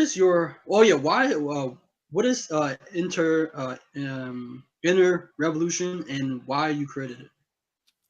is your, oh yeah, why, what is inner revolution and why you created it?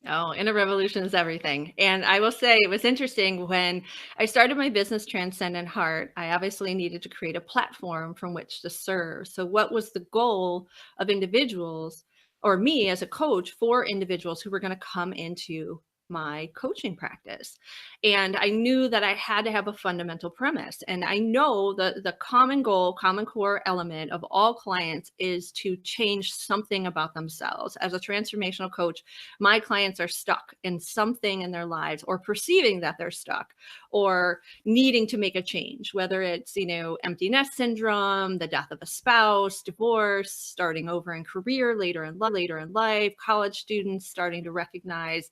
Oh, inner revolution is everything. And I will say it was interesting when I started my business, Transcendent Heart. I obviously needed to create a platform from which to serve. So, what was the goal of individuals or me as a coach for individuals who were going to come into my coaching practice? And I knew that I had to have a fundamental premise. And I know the common goal, common core element of all clients is to change something about themselves. As a transformational coach, my clients are stuck in something in their lives or perceiving that they're stuck or needing to make a change, whether it's, empty nest syndrome, the death of a spouse, divorce, starting over in career later in life, college students starting to recognize,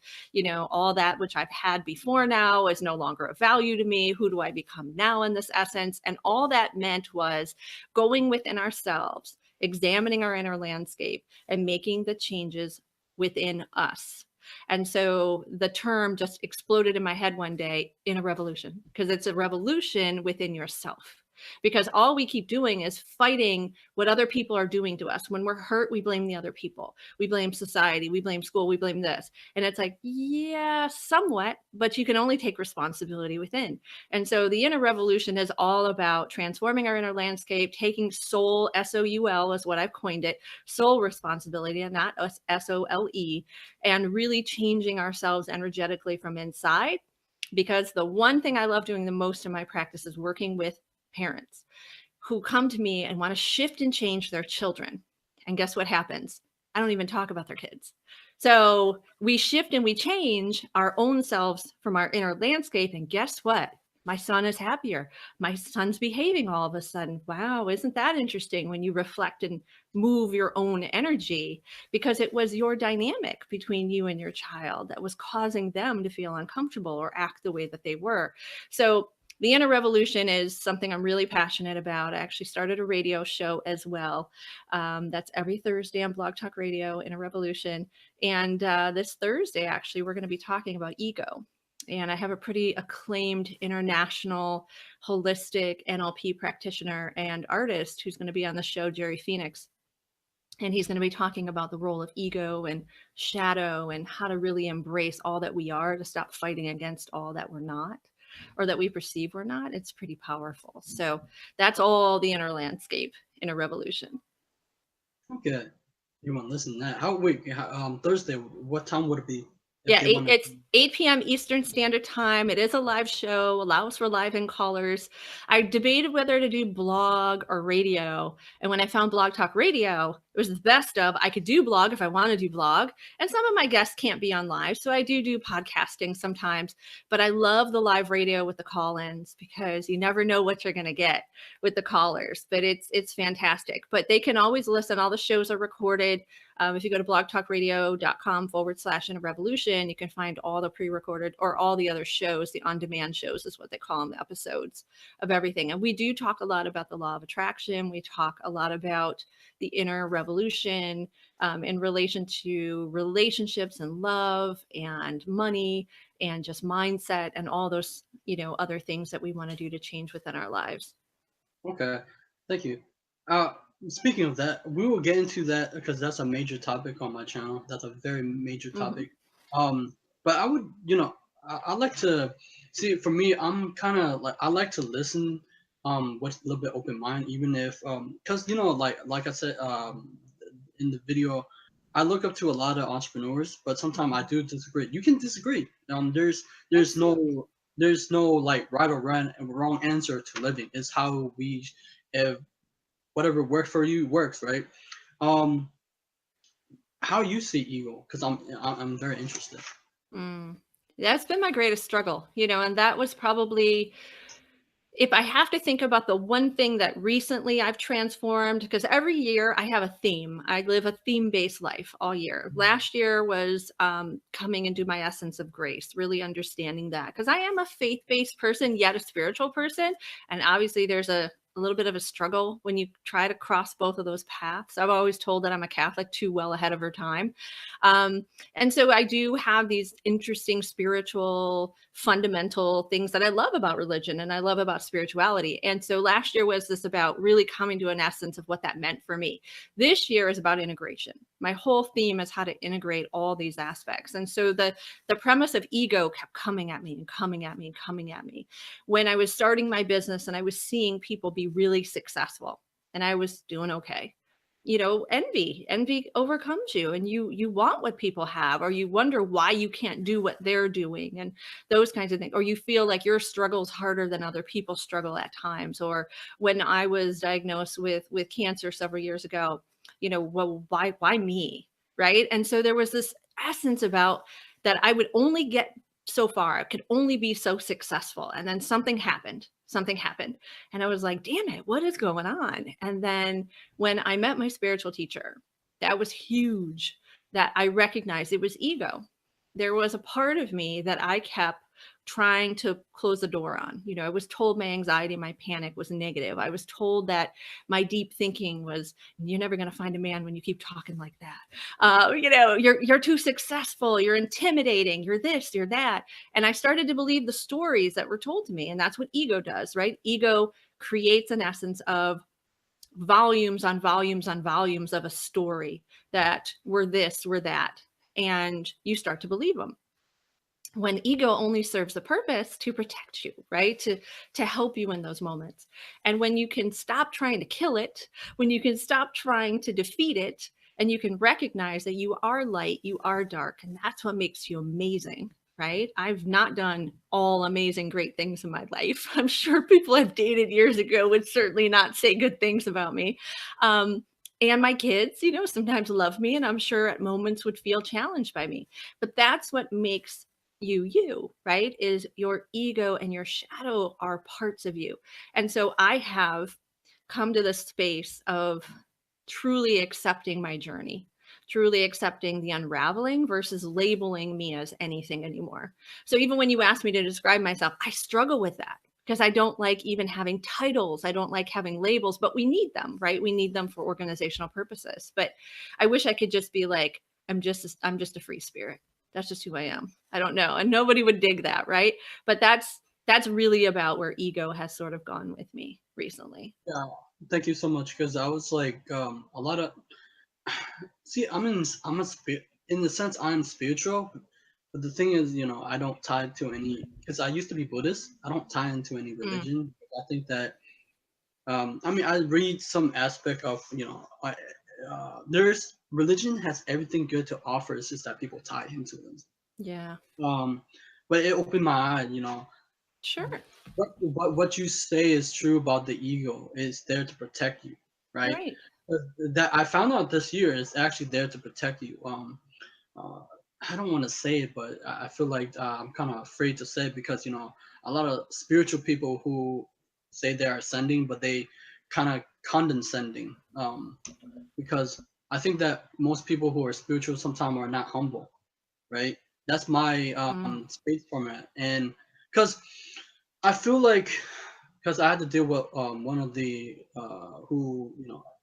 all that which I've had before now is no longer of value to me. Who do I become now in this essence? And all that meant was going within ourselves, examining our inner landscape and making the changes within us. And so the term just exploded in my head one day, in a revolution, because it's a revolution within yourself. Because all we keep doing is fighting what other people are doing to us. When we're hurt, we blame the other people. We blame society. We blame school. We blame this. And it's like, yeah, somewhat, but you can only take responsibility within. And so the inner revolution is all about transforming our inner landscape, taking soul, SOUL is what I've coined it, soul responsibility, and not SOLE, and really changing ourselves energetically from inside. Because the one thing I love doing the most in my practice is working with parents who come to me and want to shift and change their children. And guess what happens? I don't even talk about their kids. So we shift and we change our own selves from our inner landscape. And guess what? My son is happier. My son's behaving all of a sudden. Wow, isn't that interesting when you reflect and move your own energy? Because it was your dynamic between you and your child that was causing them to feel uncomfortable or act the way that they were. So the inner revolution is something I'm really passionate about. I actually started a radio show as well. That's every Thursday on Blog Talk Radio, Inner Revolution. And this Thursday, actually, we're going to be talking about ego. And I have a pretty acclaimed international holistic NLP practitioner and artist who's going to be on the show, Jerry Phoenix. And he's going to be talking about the role of ego and shadow and how to really embrace all that we are, to stop fighting against all that we're not or that we perceive we're not. It's pretty powerful. So that's all the inner landscape in a revolution. Okay, you want to listen to that? Thursday? What time would it be if Yeah, they want to? it's 8 p.m. Eastern Standard Time. It is a live show, allows for live in callers. I debated whether to do blog or radio. And when I found Blog Talk Radio, it was the best of. I could do blog if I want to do blog. And some of my guests can't be on live. So I do podcasting sometimes. But I love the live radio with the call-ins because you never know what you're going to get with the callers. But it's fantastic. But they can always listen. All the shows are recorded. If you go to blogtalkradio.com/inner revolution, you can find all the pre-recorded or all the other shows. The on-demand shows is what they call them, the episodes of everything. And we do talk a lot about the law of attraction. We talk a lot about the inner revolution in relation to relationships and love and money and just mindset and all those, other things that we want to do to change within our lives. Okay, thank you. Uh, Speaking of that, we will get into that because that's a major topic on my channel. That's a very major Mm-hmm. topic. But I would, I like to see. For me, I'm kind of like I like to listen. With a little bit open mind, even if because like I said in the video, I look up to a lot of entrepreneurs, but sometimes I do disagree. You can disagree. There's Absolutely. no like right or wrong answer to living. It's how we if whatever works for you works, right? Um, how you see ego? Because I'm very interested. That's been my greatest struggle, and that was probably, if I have to think about the one thing that recently I've transformed, because every year I have a theme. I live a theme-based life all year. Last year was coming into my essence of grace, really understanding that, because I am a faith-based person, yet a spiritual person. And obviously there's a a little bit of a struggle when you try to cross both of those paths. I've always told that I'm a Catholic too well ahead of her time. Um, and so I do have these interesting spiritual, fundamental things that I love about religion and I love about spirituality. And so last year was this about really coming to an essence of what that meant for me. This year is about integration. My whole theme is how to integrate all these aspects. And so the premise of ego kept coming at me and coming at me and coming at me when I was starting my business and I was seeing people be really successful and I was doing okay. Envy overcomes you, and you want what people have, or you wonder why you can't do what they're doing, and those kinds of things, or you feel like your struggle is harder than other people's struggle at times. Or when I was diagnosed with cancer several years ago, well, why me, right? And so there was this essence about that I would only get so far. I could only be so successful. And then something happened. And I was like, damn it, what is going on? And then when I met my spiritual teacher, that was huge, that I recognized it was ego. There was a part of me that I kept trying to close the door on. I was told my anxiety, my panic was negative. I was told that my deep thinking was, you're never going to find a man when you keep talking like that. You're too successful. You're intimidating. You're this, you're that. And I started to believe the stories that were told to me. And that's what ego does, right? Ego creates an essence of volumes on volumes on volumes of a story that we're this, we're that. And you start to believe them, when ego only serves the purpose to protect you, right? To help you in those moments. And when you can stop trying to kill it, when you can stop trying to defeat it, and you can recognize that you are light, you are dark, and that's what makes you amazing, right? I've not done all amazing, great things in my life. I'm sure people I've dated years ago would certainly not say good things about me. And my kids, sometimes love me, and I'm sure at moments would feel challenged by me. But that's what makes you, right? Is your ego and your shadow are parts of you. And so I have come to the space of truly accepting my journey, truly accepting the unraveling versus labeling me as anything anymore. So even when you ask me to describe myself, I struggle with that because I don't like even having titles. I don't like having labels, but we need them, right? We need them for organizational purposes. But I wish I could just be like, I'm just a free spirit. That's just who I am. I don't know. And nobody would dig that, right? But that's really about where ego has sort of gone with me recently. Yeah, thank you so much. Because I was like, a lot of see, in the sense I'm spiritual, but the thing is, I don't tie to any. Because I used to be Buddhist, I don't tie into any Mm, religion. I think that I mean, I read some aspect of, there's religion has everything good to offer. It's just that people tie into them. yeah, Um, but it opened my eye. sure. What you say is true about the ego. It's there to protect you, right? Right. That I found out this year is actually there to protect you. Uh, I don't want to say it, but I feel like I'm kind of afraid to say it because a lot of spiritual people who say they're ascending, but they kind of condescending. Because I think that most people who are spiritual sometimes are not humble, right? That's my Mm, space format, and because I feel like because I had to deal with one of the who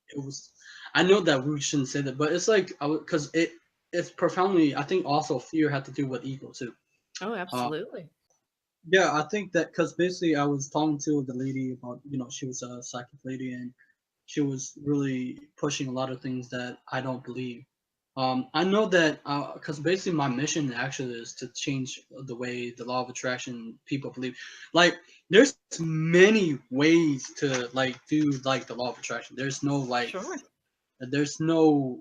it was. I know that we shouldn't say that, but it's like because it's profoundly. I think also fear had to do with ego too. oh, Uh, absolutely. yeah, I think that because basically I was talking to the lady about she was a psychic lady and she was really pushing a lot of things that I don't believe. I know that because basically my mission actually is to change the way the law of attraction people believe. Like, there's many ways to like do like the law of attraction. Sure. There's no.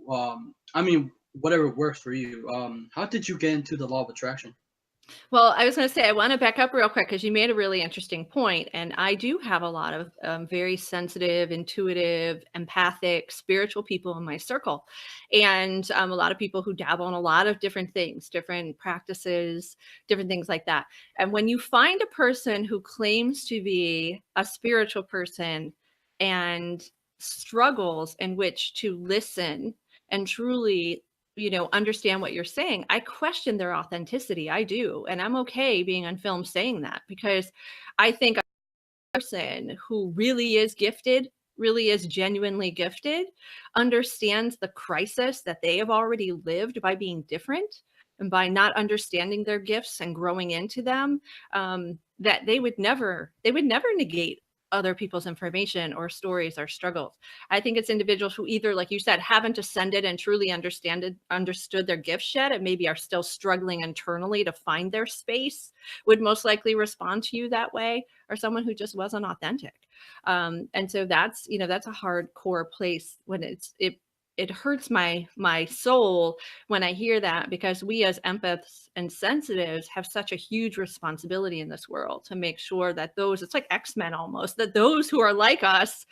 I mean, whatever works for you. How did you get into the law of attraction? Well, I was going to say, I want to back up real quick because you made a really interesting point. And I do have a lot of very sensitive, intuitive, empathic, spiritual people in my circle. And a lot of people who dabble in a lot of different things, different practices, different things like that. And when you find a person who claims to be a spiritual person and struggles in which to listen and truly understand what you're saying, I question their authenticity. I do. And I'm okay being on film saying that because I think person who really is gifted, really is genuinely gifted, understands the crisis that they have already lived by being different and by not understanding their gifts and growing into them, that they would never negate other people's information or stories or struggles. I think it's individuals who either, like you said, haven't ascended and truly understood their gifts yet, and maybe are still struggling internally to find their space, would most likely respond to you that way, or someone who just wasn't authentic. And so that's a hardcore place when it hurts my soul when I hear that, because we as empaths and sensitives have such a huge responsibility in this world to make sure that those, it's like X-Men almost, that those who are like us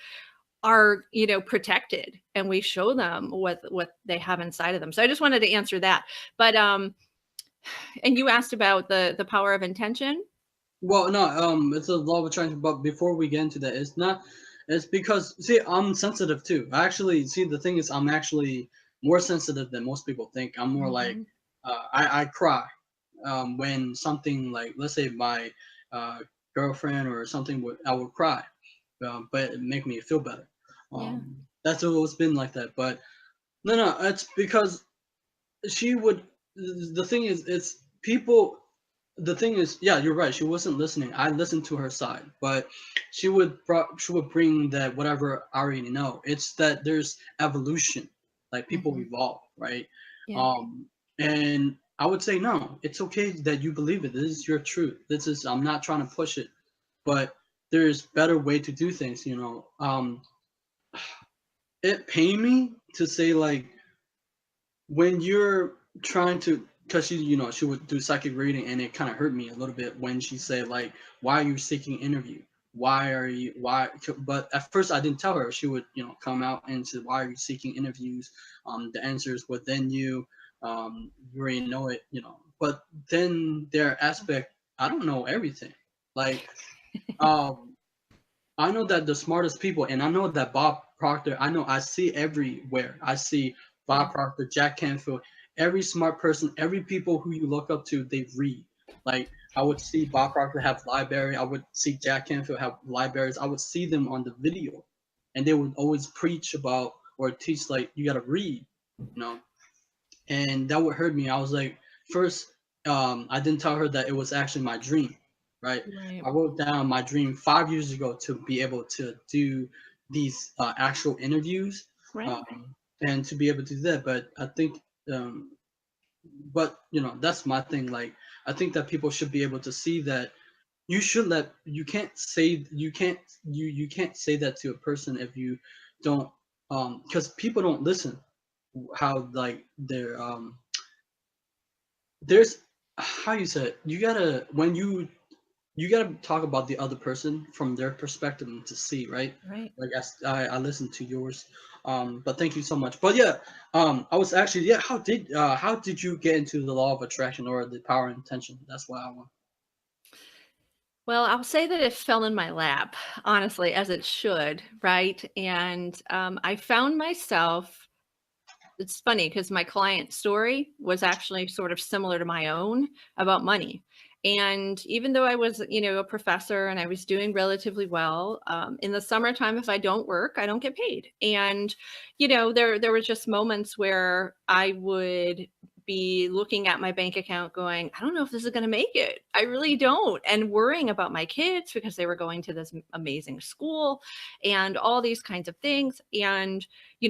are, protected, and we show them what they have inside of them. So I just wanted to answer that. But and you asked about the power of intention. Well, no, it's a law of attraction. But before we get into that, it's not. It's because, see, I'm sensitive too. I actually, see, the thing is, I'm actually more sensitive than most people think. I'm more like, Mhm. I cry when something, like, let's say my uh, girlfriend or something would, I would cry, but it make me feel better. Yeah. That's always been like that. But no, it's because she would. The thing is, it's people. The thing is, yeah, you're right. She wasn't listening. I listened to her side, but she would bring that whatever I already know. It's that there's evolution, like people Mhm. evolve, right? Yeah. Um, and I would say no. It's okay that you believe it. This is your truth. This is. I'm not trying to push it, but there's better way to do things. It pained me to say, like, when you're trying to, because she would do psychic reading, and it kind of hurt me a little bit when she said, like, why are you seeking interview, why, but at first I didn't tell her. She would come out and say, why are you seeking interviews, the answers within you, you already know it, but then their aspect, I don't know everything, like, um I know that the smartest people, and I know that Bob Proctor, I see everywhere. I see Yeah. Bob Proctor, Jack Canfield, every smart person, every people who you look up to, they read. Like, I would see Bob Proctor have library. I would see Jack Canfield have libraries. I would see them on the video, and they would always preach about or teach, like, you got to read, you know and that would hurt me. I was like, first, I didn't tell her that it was actually my dream, right? Right. I wrote down my dream 5 years ago to be able to do these actual interviews, Right. and to be able to do that. But I think, um, but that's my thing. Like, I think that people should be able to see that you can't say you can't say that to a person if you don't, because people don't listen. How, like, there's, how you say it, you gotta, when you gotta talk about the other person from their perspective and to see, right? Right. Like, I listened to yours, but thank you so much. But yeah, I was actually, yeah, how did you get into the law of attraction or the power of intention? That's what I want. Well, I'll say that it fell in my lap, honestly, as it should, right? And I found myself, it's funny because my client story was actually sort of similar to my own about money. And even though I was, a professor and I was doing relatively well, in the summertime, if I don't work, I don't get paid. And, there was just moments where I would be looking at my bank account going, I don't know if this is going to make it. I really don't. And worrying about my kids because they were going to this amazing school and all these kinds of things. And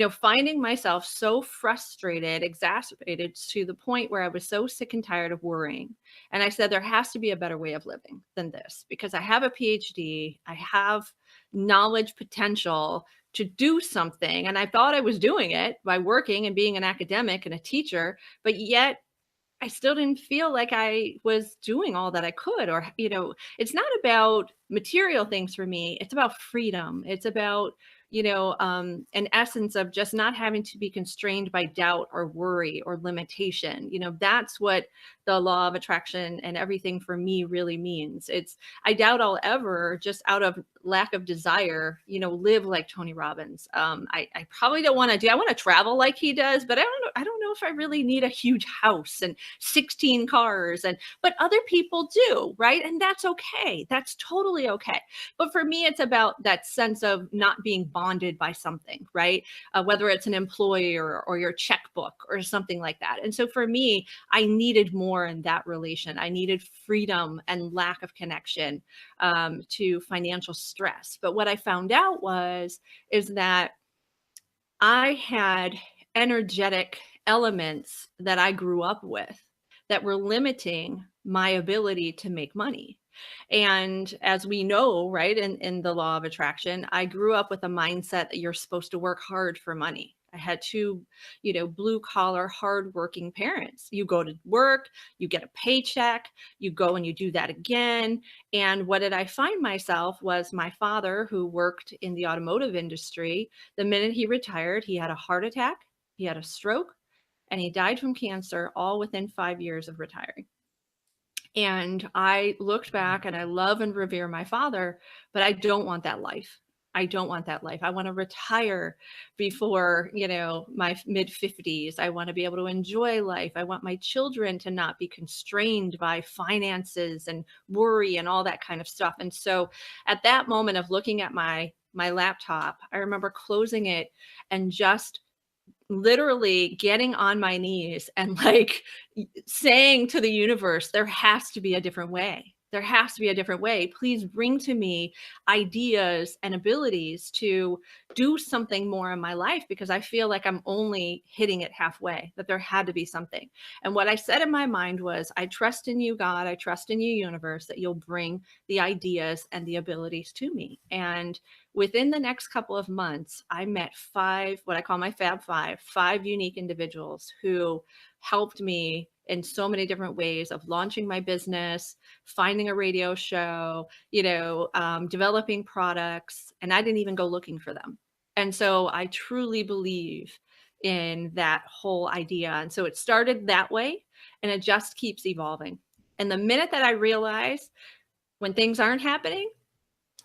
finding myself so frustrated, exacerbated to the point where I was so sick and tired of worrying. And I said, there has to be a better way of living than this, because I have a PhD, I have knowledge potential to do something. And I thought I was doing it by working and being an academic and a teacher, but yet I still didn't feel like I was doing all that I could. Or, it's not about material things for me. It's about freedom. It's about, an essence of just not having to be constrained by doubt or worry or limitation. That's what the law of attraction and everything for me really means. I doubt I'll ever, just out of lack of desire, live like Tony Robbins. I probably don't want to I want to travel like he does, but I don't know if I really need a huge house and 16 cars, but other people do, right? And that's okay. That's totally totally okay. But for me, it's about that sense of not being bonded by something, right? Whether it's an employee or your checkbook or something like that. And so for me, I needed more in that relation. I needed freedom and lack of connection to financial stress. But what I found out is that I had energetic elements that I grew up with that were limiting my ability to make money. And as we know, right, in the law of attraction, I grew up with a mindset that you're supposed to work hard for money. I had two, blue collar, hardworking parents. You go to work, you get a paycheck, you go and you do that again. And what did I find myself was my father, who worked in the automotive industry, the minute he retired, he had a heart attack, he had a stroke, and he died from cancer all within 5 years of retiring. And I looked back and I love and revere my father, but I don't want that life. I don't want that life. I want to retire before, my mid 50s. I want to be able to enjoy life. I want my children to not be constrained by finances and worry and all that kind of stuff. And so at that moment of looking at my laptop, I remember closing it and just literally getting on my knees and saying to the universe, there has to be a different way. There has to be a different way. Please bring to me ideas and abilities to do something more in my life, because I feel like I'm only hitting it halfway, that there had to be something. And what I said in my mind was, I trust in you, God. I trust in you, universe, that you'll bring the ideas and the abilities to me. And within the next couple of months, I met five, what I call my Fab five unique individuals who helped me in so many different ways of launching my business, finding a radio show, developing products, and I didn't even go looking for them. And so I truly believe in that whole idea. And so it started that way, and it just keeps evolving. And the minute that I realize when things aren't happening,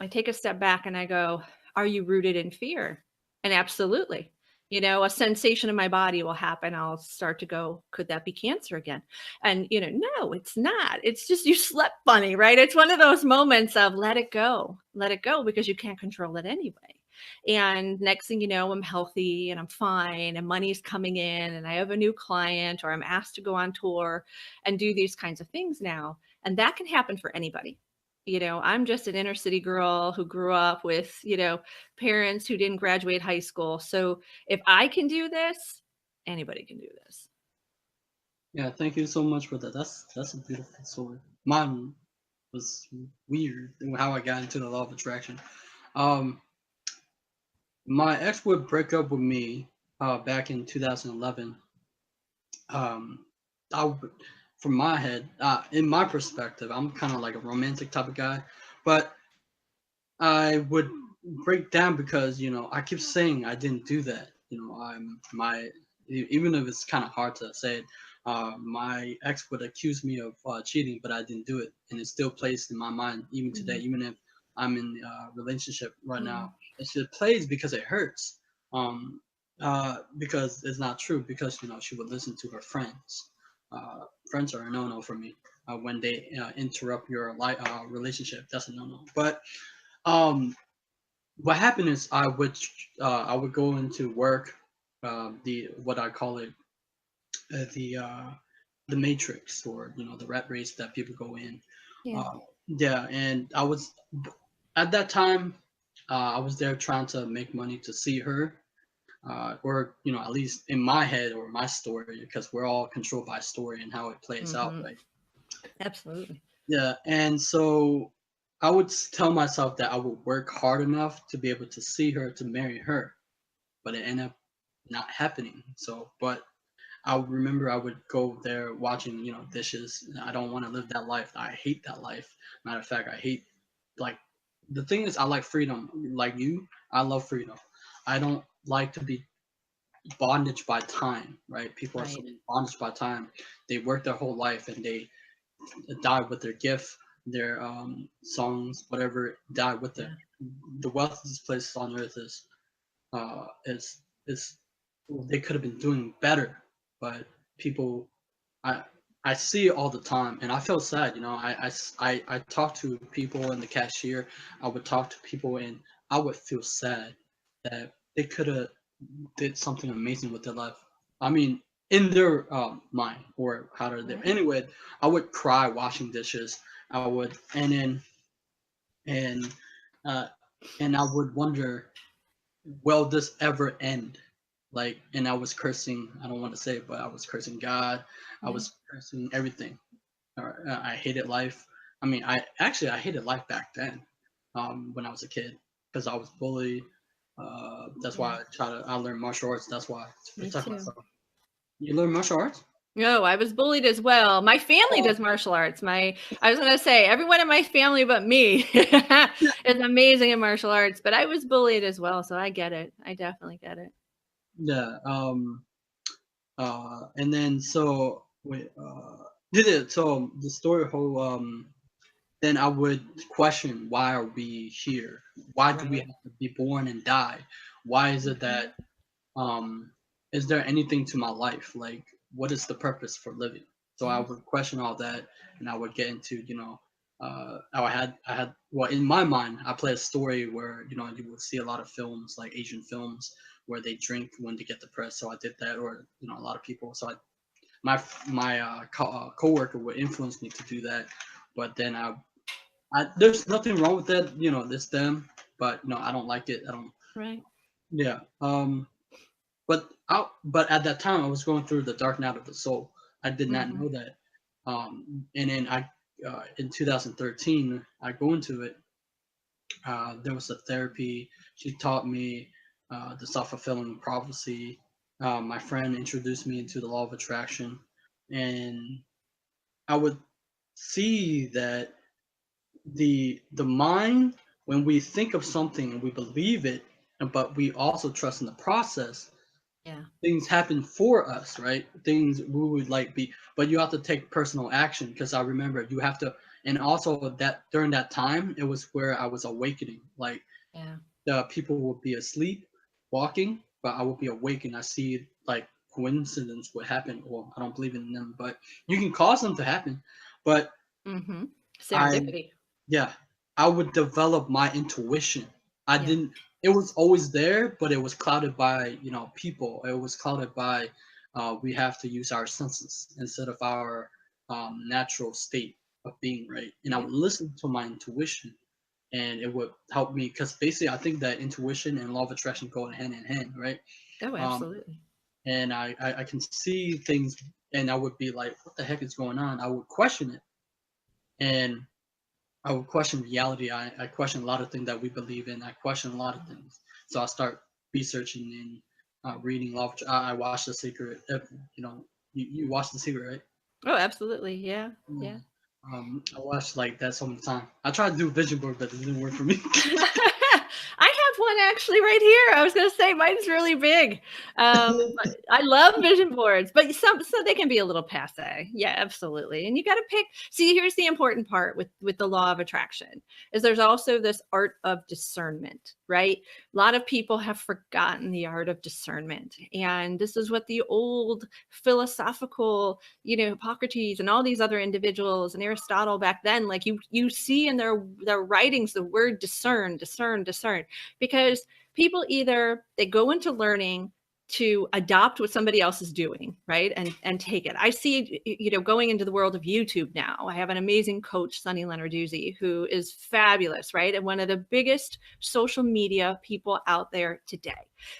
I take a step back and I go, are you rooted in fear? And absolutely. A sensation in my body will happen. I'll start to go, could that be cancer again? And, no, it's not. It's just you slept funny, right? It's one of those moments of let it go, because you can't control it anyway. And next thing you know, I'm healthy and I'm fine and money's coming in and I have a new client, or I'm asked to go on tour and do these kinds of things now. And that can happen for anybody. I'm just an inner city girl who grew up with, parents who didn't graduate high school. So if I can do this, anybody can do this. Yeah, thank you so much for that. That's a beautiful story. Mine was weird how I got into the law of attraction. Um, my ex would break up with me back in 2011. Um, I would, from my head, in my perspective, I'm kind of like a romantic type of guy, but I would break down because I keep saying I didn't do that. Even if it's kind of hard to say it, my ex would accuse me of cheating, but I didn't do it, and it's still plays in my mind even today. Mhm. Even if I'm in a relationship right Mhm. now, it still plays because it hurts. Because it's not true. Because she would listen to her friends. Friends are a no-no for me. When they interrupt your relationship, that's a no-no. But um, what happened is I would go into work, the what I call it, uh, the uh, the matrix, or the rat race that people go in. Yeah. Yeah, and I was at that time, I was there trying to make money to see her, or at least in my head or my story, because we're all controlled by story and how it plays out, Mhm. right? Absolutely. Yeah, and so I would tell myself that I would work hard enough to be able to see her, to marry her, but it ended up not happening. So, but I remember I would go there watching, dishes. I don't want to live that life. I hate that life. Matter of fact, I hate, like, the thing is, I like freedom. Like you, I love freedom. I don't like to be bondage by time, right? People are so Right. bondage by time. They work their whole life and they die with their gift, their songs, whatever, die with them. Yeah. The wealthiest place on earth is they could have been doing better, but people, I I see it all the time, and I feel sad. I talk to people in the cashier. I would talk to people, and I would feel sad that they could have did something amazing with their life. I mean, in their mind, or how do they? Right. Anyway, I would cry washing dishes. I would, and uh, and I would wonder, will this ever end? Like, and I was cursing. I don't want to say it, but I was cursing God. I Yeah. was cursing everything. I hated life. I mean, I hated life back then, when I was a kid, because I was bullied. That's Yeah. why I learned martial arts. That's why, to Me protect too. myself. You learn martial arts? No, I was bullied as well. My family Oh, does martial arts. I was gonna say everyone in my family but me is amazing in martial arts, but I was bullied as well, so I get it. I definitely get it. yeah. And then so wait. Did it? So the story whole. Then I would question, why are we here? Why do we Right. have to be born and die? Why is it Mhm. that um is there anything to my life? Like, what is the purpose for living? So I Yeah. would question all that, and I would get into, I had well, in my mind, I play a story where, you would see a lot of films, like Asian films, where they drink when they get depressed. So I did that, or a lot of people. So my coworker would influence me to do that, but then there's nothing wrong with that. It's them, but I don't like it. I don't. Right. Yeah. But at that time, I was going through the dark night of the soul. I did not Mhm. know that. And then in 2013, I go into it. There was a therapy. She taught me the self-fulfilling prophecy. My friend introduced me into the law of attraction, and I would see that the mind, when we think of something and we believe it, but we also trust in the process, Yeah. things happen for us, right? Things we would like be, but you have to take personal action, because I remember you have to. And also, that during that time, it was where I was awakening. Like, Yeah. the people would be asleep, walking, but I would be awake, and I see, like, coincidence would happen. Well, I don't believe in them, but you can cause them to happen. But Mhm. I Serendipity. yeah, I would develop my intuition. I Yeah. didn't. It was always there, but it was clouded by, people. It was clouded by, we have to use our senses instead of our natural state of being, right. And I Yeah. would listen to my intuition, and it would help me, because basically I think that intuition and law of attraction go hand in hand, right. Oh, Um, absolutely. and I can see things, and I would be like, what the heck is going on? I would question it, and I would question reality. I question a lot of things that we believe in. I question a lot of things. So I start researching and reading law. I watched The Secret. You watched The Secret, right? Oh, absolutely. Yeah. Yeah. Yeah. I watched like that so many times. I tried to do vision board, but it didn't work for me. I have one actually right here. I was gonna say mine's really big. But I love vision boards, but so they can be a little passe. Yeah, absolutely. And you got to pick. See, here's the important part with the law of attraction is there's also this art of discernment, right? A lot of people have forgotten the art of discernment, and this is what the old philosophical, Hippocrates and all these other individuals and Aristotle back then, like you see in their writings the word discern, discern, discern, because people either they go into learning to adopt what somebody else is doing, right, and take it. I see, going into the world of YouTube now. I have an amazing coach, Sunny Lenarduzzi, who is fabulous, right, and one of the biggest social media people out there today.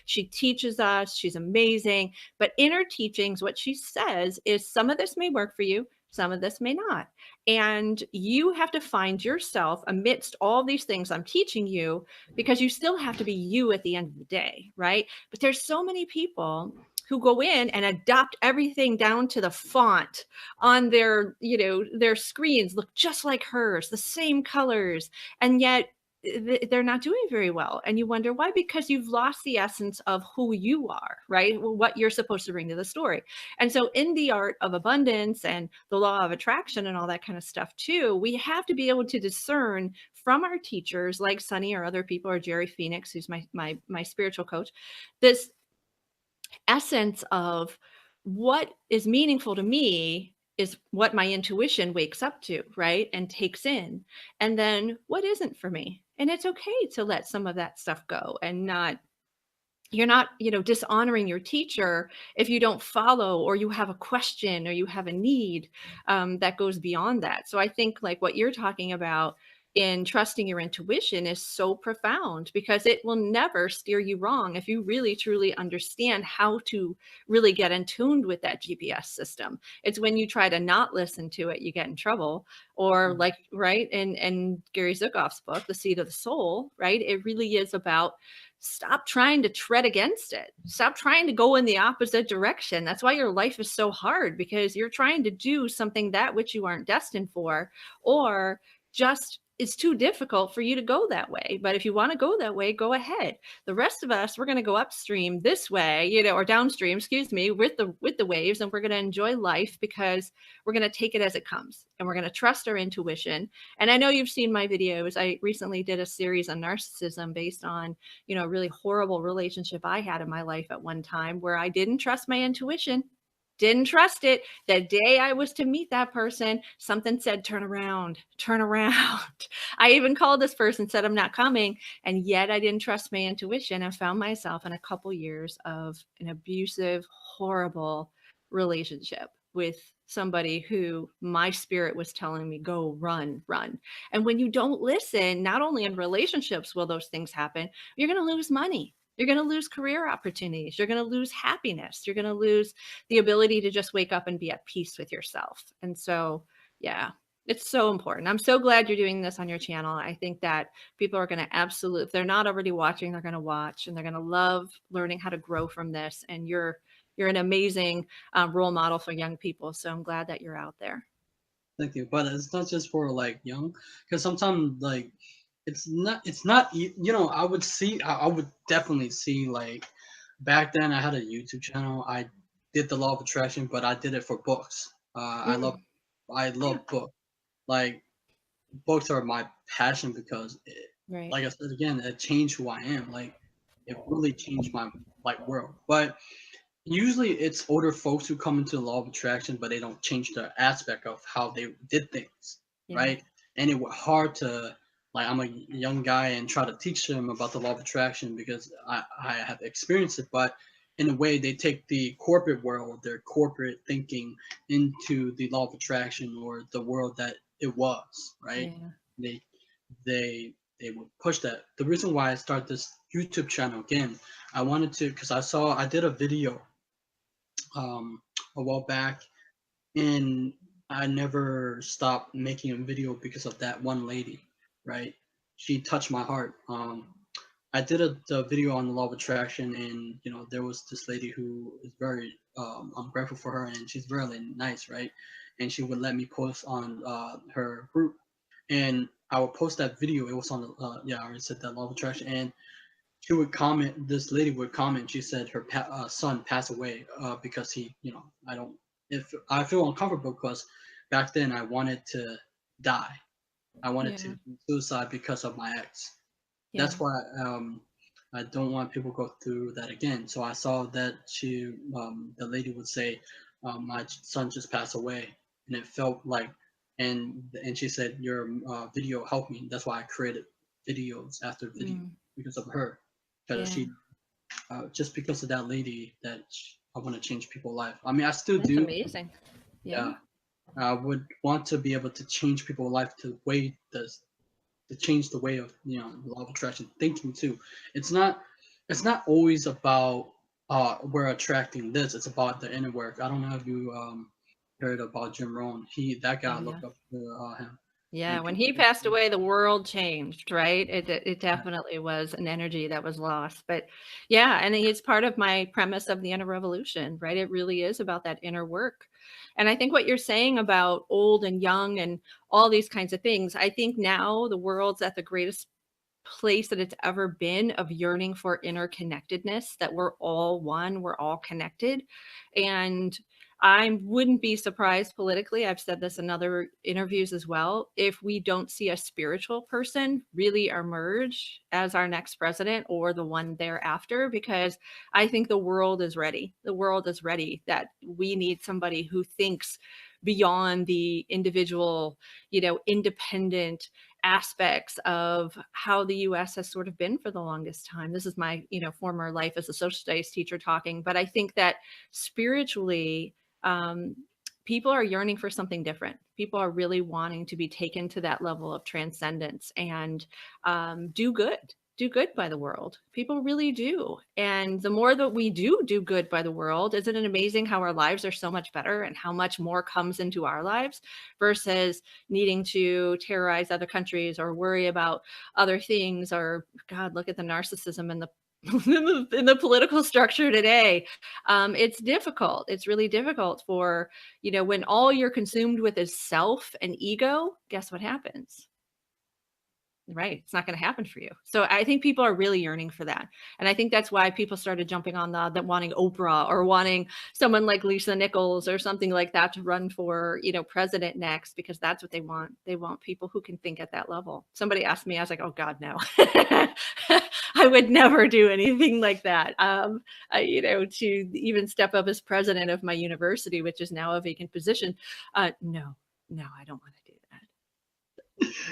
She teaches us. She's amazing. But in her teachings, what she says is some of this may work for you, some of this may not. And you have to find yourself amidst all these things I'm teaching you, because you still have to be you at the end of the day, right? But there's so many people who go in and adopt everything down to the font on their screens look just like hers, the same colors, and yet they're not doing very well. And you wonder why? Because you've lost the essence of who you are, right? Well, what you're supposed to bring to the story. And so in the art of abundance and the law of attraction and all that kind of stuff too, we have to be able to discern from our teachers like Sunny or other people, or Jerry Phoenix, who's my spiritual coach, this essence of what is meaningful to me is what my intuition wakes up to, right? And takes in. And then what isn't for me. And it's okay to let some of that stuff go and not you're not, dishonoring your teacher if you don't follow or you have a question or you have a need that goes beyond that. So I think like what you're talking about in trusting your intuition is so profound because it will never steer you wrong if you really truly understand how to really get in tuned with that GPS system. It's when you try to not listen to it, you get in trouble. Or like, right, and Gary Zukauf's book, The Seat of the Soul, right? It really is about stop trying to tread against it. Stop trying to go in the opposite direction. That's why your life is so hard because you're trying to do something that which you aren't destined for, or just it's too difficult for you to go that way. But if you want to go that way, go ahead. The rest of us, we're going to go upstream this way, or downstream, excuse me, with the waves, and we're going to enjoy life because we're going to take it as it comes, and we're going to trust our intuition. And I know you've seen my videos. I recently did a series on narcissism based on, a really horrible relationship I had in my life at one time where I didn't trust my intuition. Didn't trust it. The day I was to meet that person, something said, turn around, turn around. I even called this person, said, I'm not coming. And yet I didn't trust my intuition and found myself in a couple years of an abusive, horrible relationship with somebody who my spirit was telling me, go run, run. And when you don't listen, not only in relationships will those things happen, you're going to lose money. You're going to lose career opportunities. You're going to lose happiness. You're going to lose the ability to just wake up and be at peace with yourself. And so, yeah, it's so important. I'm so glad you're doing this on your channel. I think that people are going to absolutely, if they're not already watching, they're going to watch and they're going to love learning how to grow from this. And you're an amazing role model for young people. So I'm glad that you're out there. Thank you. But it's not just for like young, because sometimes like it's not I would see I would definitely see like back then I had a YouTube channel. I did the law of attraction, but I did it for books. Mm, I yeah, love books. Like books are my passion because right. like I said again, it changed who I am. Like it really changed my like world. But usually it's older folks who come into the law of attraction, but they don't change the aspect of how they did things, Yeah. right? And it was hard to like I'm a young guy and try to teach them about the law of attraction because I have experienced it, but in a way they take the corporate world, their corporate thinking into the law of attraction or the world that it was, right? Yeah. They they would push that. The reason why I started this YouTube channel again, I wanted to because I did a video a while back, and I never stopped making a video because of that one lady, right? She touched my heart. I did the video on the law of attraction, and there was this lady who is very. I'm grateful for her, and she's really nice, right? And she would let me post on her group, and I would post that video. It was on the I already said that law of attraction, and she would comment. This lady would comment. She said her son passed away because he, I don't. If I feel uncomfortable because back then I wanted to die. I wanted Yeah. to suicide because of my ex. Yeah. That's why I don't want people to go through that again. So I saw that the lady would say, my son just passed away, and it felt like, and she said your video helped me. That's why I created videos after video Mm, because of her, because yeah. she just because of that lady that I want to change people's life. I mean, I still That's do. amazing. Yeah. Yeah, I would want to be able to change people's life to change the way of law of attraction thinking too. It's not it's not always about we're attracting this. It's about the inner work. I don't know if you heard about Jim Rohn. That guy Oh, yeah. looked up to him, Yeah, and when people. he passed away, the world changed, right? It definitely was an energy that was lost. But yeah, and it's part of my premise of the inner revolution, right? It really is about that inner work. And I think what you're saying about old and young and all these kinds of things, I think now the world's at the greatest place that it's ever been of yearning for interconnectedness, that we're all one, we're all connected. And I wouldn't be surprised politically, I've said this in other interviews as well, if we don't see a spiritual person really emerge as our next president or the one thereafter, because I think the world is ready. The world is ready that we need somebody who thinks beyond the individual, independent aspects of how the US has sort of been for the longest time. This is my, former life as a social studies teacher talking, but I think that spiritually, um, people are yearning for something different. People are really wanting to be taken to that level of transcendence and do good by the world. People really do. And the more that we do good by the world, isn't it amazing how our lives are so much better and how much more comes into our lives versus needing to terrorize other countries or worry about other things, or God, look at the narcissism in the in the political structure today. It's difficult. It's really difficult for, when all you're consumed with is self and ego, guess what happens? Right. It's not going to happen for you. So I think people are really yearning for that. And I think that's why people started jumping on the wanting Oprah or wanting someone like Lisa Nichols or something like that to run for, president next, because that's what they want. They want people who can think at that level. Somebody asked me, I was like, oh God, no. I would never do anything like that. To even step up as president of my university, which is now a vacant position. No, I don't want to do that.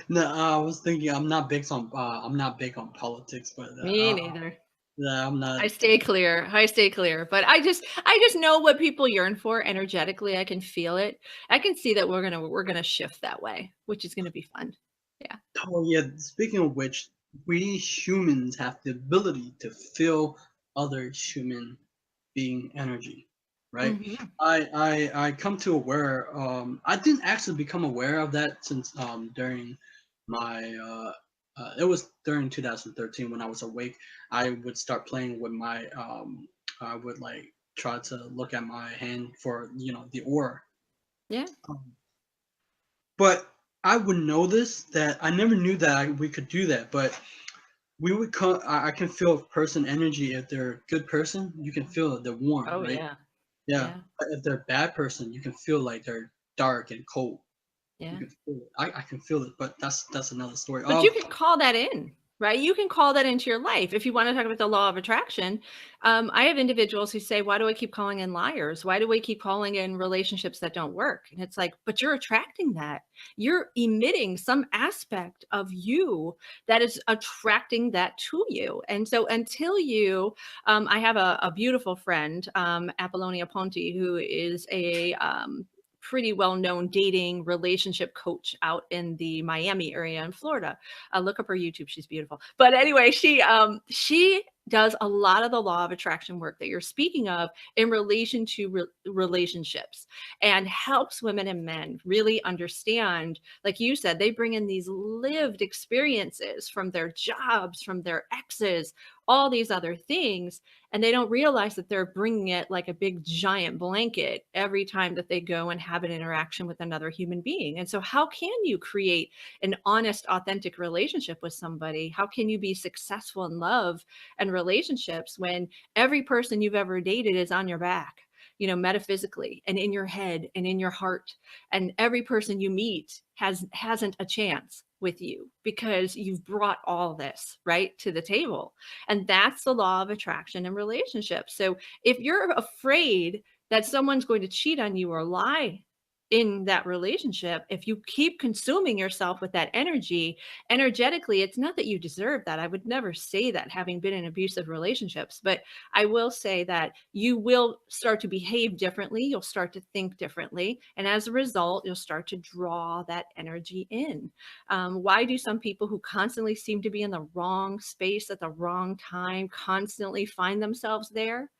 No, I was thinking I'm not big on politics, but Me neither. yeah, I'm not. I stay clear. I stay clear. But I just know what people yearn for energetically. I can feel it. I can see that we're gonna shift that way, which is gonna be fun. Yeah. Oh yeah. Speaking of which, we humans have the ability to feel other human being energy, right? Mhm. I come to aware. I didn't actually become aware of that since during my it was during 2013 when I was awake. I would start playing with my I would like try to look at my hand for the aura. Yeah. Um, but I would notice that I never knew that we could do that. But we would come. I can feel a person energy if they're a good person. You can feel it. They're warm, Oh right? yeah. Yeah. Yeah. But if they're a bad person, you can feel like they're dark and cold. You Yeah. can feel it. I can feel it, but that's another story. But you can call that in, right? You can call that into your life. If you want to talk about the law of attraction, I have individuals who say, why do I keep calling in liars? Why do we keep calling in relationships that don't work? And it's like, but you're attracting that. You're emitting some aspect of you that is attracting that to you. And so until I have a beautiful friend, Apollonia Ponti, who is a pretty well-known dating relationship coach out in the Miami area in Florida. Look up her YouTube; she's beautiful. But anyway, she does a lot of the law of attraction work that you're speaking of in relation to relationships, and helps women and men really understand. Like you said, they bring in these lived experiences from their jobs, from their exes, all these other things, and they don't realize that they're bringing it like a big giant blanket every time that they go and have an interaction with another human being. And so how can you create an honest, authentic relationship with somebody? How can you be successful in love and relationships when every person you've ever dated is on your back, metaphysically and in your head and in your heart, and every person you meet hasn't a chance with you because you've brought all this right to the table. And that's the law of attraction in relationships. So if you're afraid that someone's going to cheat on you or lie in that relationship, if you keep consuming yourself with that energy, energetically, it's not that you deserve that. I would never say that, having been in abusive relationships, but I will say that you will start to behave differently. You'll start to think differently. And as a result, you'll start to draw that energy in. Why do some people who constantly seem to be in the wrong space at the wrong time constantly find themselves there?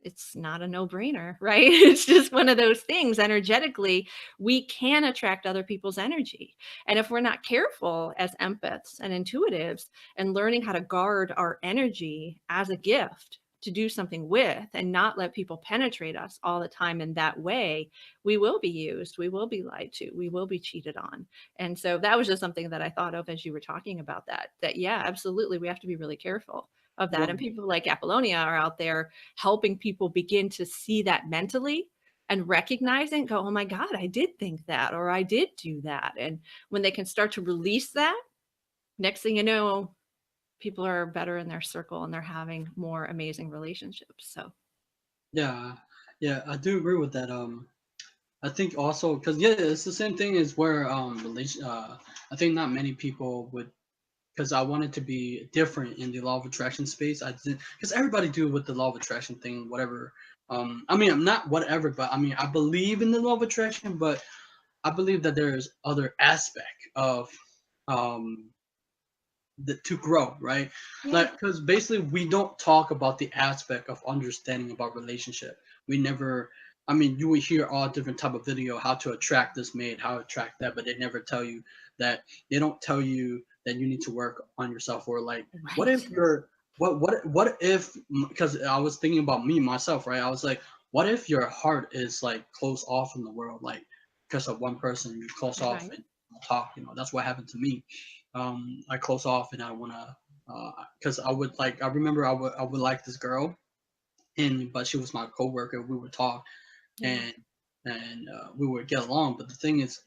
It's not a no-brainer, right? It's just one of those things. Energetically, we can attract other people's energy. And if we're not careful as empaths and intuitives and learning how to guard our energy as a gift to do something with and not let people penetrate us all the time in that way, we will be used, we will be lied to, we will be cheated on. And so that was just something that I thought of as you were talking about that yeah, absolutely, we have to be really careful of that. And Well, people like Apollonia are out there helping people begin to see that mentally and recognize it and go, oh my God, I did think that, or I did do that. And when they can start to release that, next thing you know, people are better in their circle and they're having more amazing relationships. So yeah, yeah, I do agree with that. I think also because yeah, it's the same thing as where relation. I think not many people would, because I wanted to be different in the law of attraction space. I did because everybody do with the law of attraction thing, whatever. I mean, I'm not whatever, but I mean, I believe in the law of attraction, but I believe that there's other aspect of um to grow, right? Yeah. Like, because basically we don't talk about the aspect of understanding about relationship. We never. I mean, you will hear all different type of video how to attract this mate, how to attract that, but they never tell you that. They don't tell you that you need to work on yourself, or like, what if Right. you're what if, because I was thinking about me myself, right? I was like, what if your heart is like closed off in the world, like because of one person, you close off Right. and don't talk. That's what happened to me. I close off and I want to, because I would like, I remember I would like this girl, and but she was my coworker. We would talk, Yeah. and we would get along. But the thing is,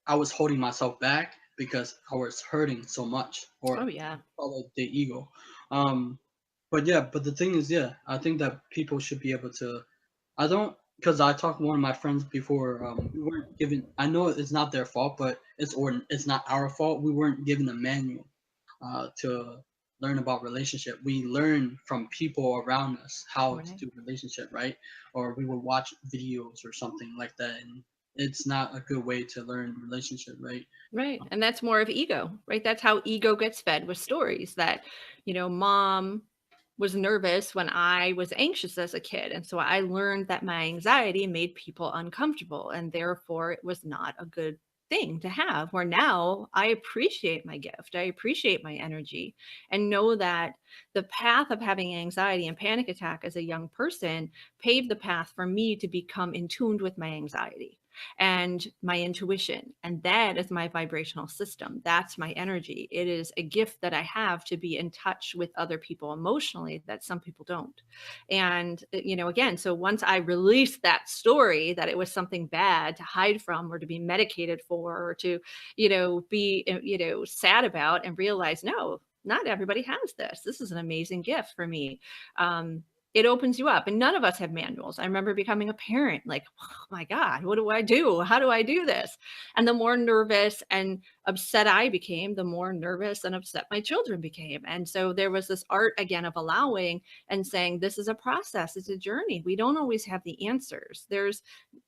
I was holding myself back because I was hurting so much, Oh or yeah. call it the ego. Um, but yeah, but the thing is, yeah, I think that people should be able to. I don't, because I talked to one of my friends before. We weren't given. I know it's not their fault, but it's not our fault. We weren't given a manual to learn about relationship. We learn from people around us how to Right. do relationship, right? Or we will watch videos or something like that, and it's not a good way to learn relationship, right? Right. And that's more of ego, right? That's how ego gets fed with stories that, mom was nervous when I was anxious as a kid. And so I learned that my anxiety made people uncomfortable. And therefore, it was not a good thing to have. Where now I appreciate my gift, I appreciate my energy, and know that the path of having anxiety and panic attack as a young person paved the path for me to become in tune with my anxiety and my intuition. And that is my vibrational system. That's my energy. It is a gift that I have to be in touch with other people emotionally that some people don't. And, again, so once I released that story that it was something bad to hide from or to be medicated for or to, be, sad about, and realize, no, not everybody has this. This is an amazing gift for me. It opens you up, and none of us have manuals. I remember becoming a parent, like, oh my God, what do I do? How do I do this? And the more nervous and upset I became, the more nervous and upset my children became. And so there was this art again of allowing and saying, this is a process, it's a journey. We don't always have the answers. There's,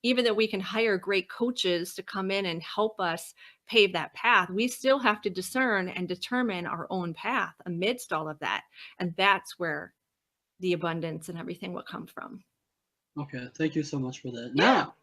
even though we can hire great coaches to come in and help us pave that path, we still have to discern and determine our own path amidst all of that. And that's where the abundance and everything will come from. Okay, thank you so much for that. Yeah. Now,